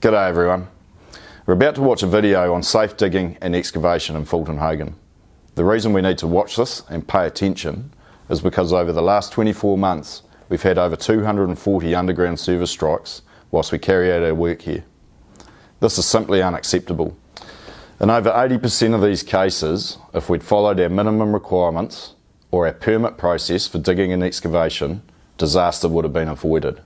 G'day everyone. We're about to watch a video on safe digging and excavation in Fulton Hogan. The reason we need to watch this and pay attention is because over the last 24 months we've had over 240 underground service strikes whilst we carry out our work here. This is simply unacceptable. In over 80% of these cases, if we'd followed our minimum requirements or our permit process for digging and excavation, disaster would have been avoided.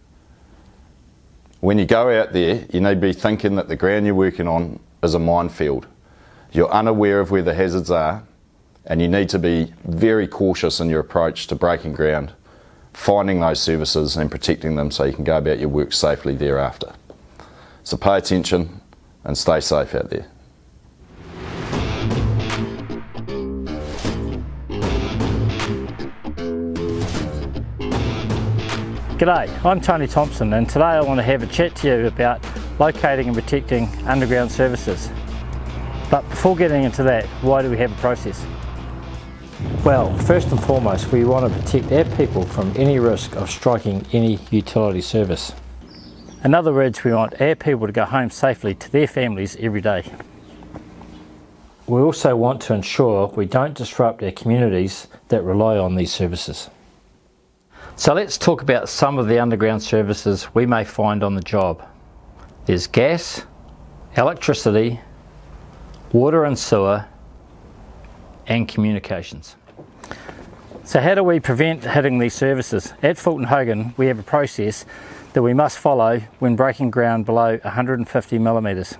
When you go out there, you need to be thinking that the ground you're working on is a minefield. You're unaware of where the hazards are, and you need to be very cautious in your approach to breaking ground, finding those services and protecting them so you can go about your work safely thereafter. So pay attention and stay safe out there. G'day, I'm Tony Thompson, and today I want to have a chat to you about locating and protecting underground services. But before getting into that, why do we have a process? Well, first and foremost, we want to protect our people from any risk of striking any utility service. In other words, we want our people to go home safely to their families every day. We also want to ensure we don't disrupt our communities that rely on these services. So let's talk about some of the underground services we may find on the job. There's gas, electricity, water and sewer, and communications. So how do we prevent hitting these services? At Fulton Hogan, we have a process that we must follow when breaking ground below 150 millimetres.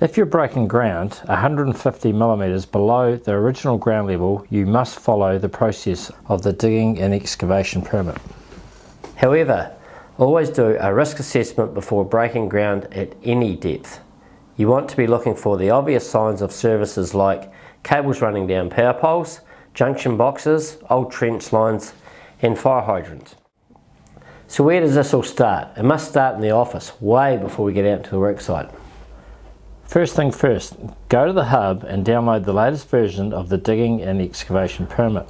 If you're breaking ground 150 millimetres below the original ground level, you must follow the process of the digging and excavation permit. However, always do a risk assessment before breaking ground at any depth. You want to be looking for the obvious signs of services like cables running down power poles, junction boxes, old trench lines and fire hydrants. So where does this all start? It must start in the office, way before we get out to the work site. First thing first, go to the hub and download the latest version of the digging and excavation permit.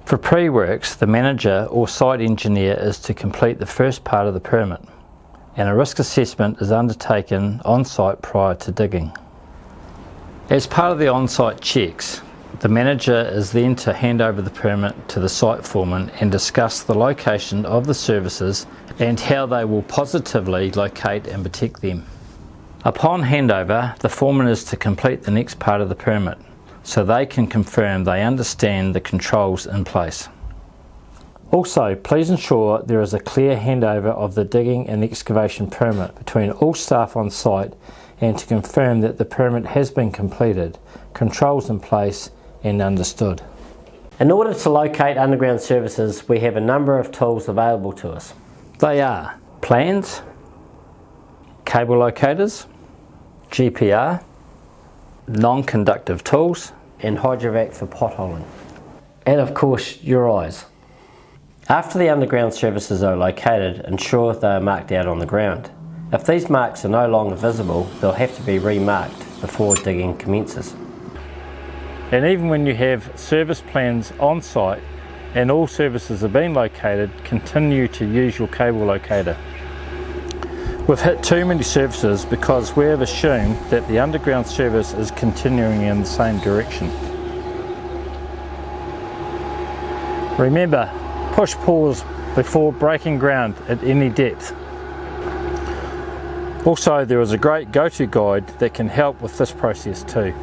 For pre-works, the manager or site engineer is to complete the first part of the permit, and a risk assessment is undertaken on site prior to digging. As part of the on-site checks, the manager is then to hand over the permit to the site foreman and discuss the location of the services and how they will positively locate and protect them. Upon handover, the foreman is to complete the next part of the permit so they can confirm they understand the controls in place. Also, please ensure there is a clear handover of the digging and excavation permit between all staff on site and to confirm that the permit has been completed, controls in place and understood. In order to locate underground services, we have a number of tools available to us. They are plans, cable locators, GPR, non-conductive tools, and Hydrovac for potholing. And of course, your eyes. After the underground services are located, ensure they are marked out on the ground. If these marks are no longer visible, they'll have to be remarked before digging commences. And even when you have service plans on site and all services have been located, continue to use your cable locator. We've hit too many services because we have assumed that the underground service is continuing in the same direction. Remember, push pause before breaking ground at any depth. Also, there is a great go-to guide that can help with this process too.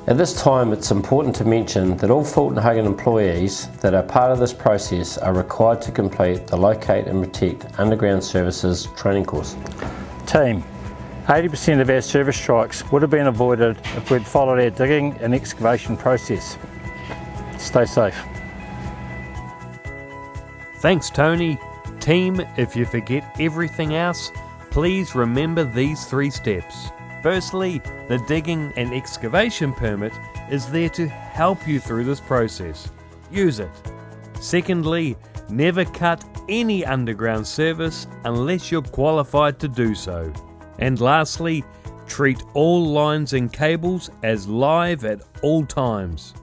At this time, it's important to mention that all Fulton Hogan employees that are part of this process are required to complete the Locate and Protect Underground Services training course. Team, 80% of our service strikes would have been avoided if we'd followed our digging and excavation process. Stay safe. Thanks, Tony. Team, if you forget everything else, please remember these 3 steps. Firstly, the digging and excavation permit is there to help you through this process. Use it. Secondly, never cut any underground service unless you're qualified to do so. And lastly, treat all lines and cables as live at all times.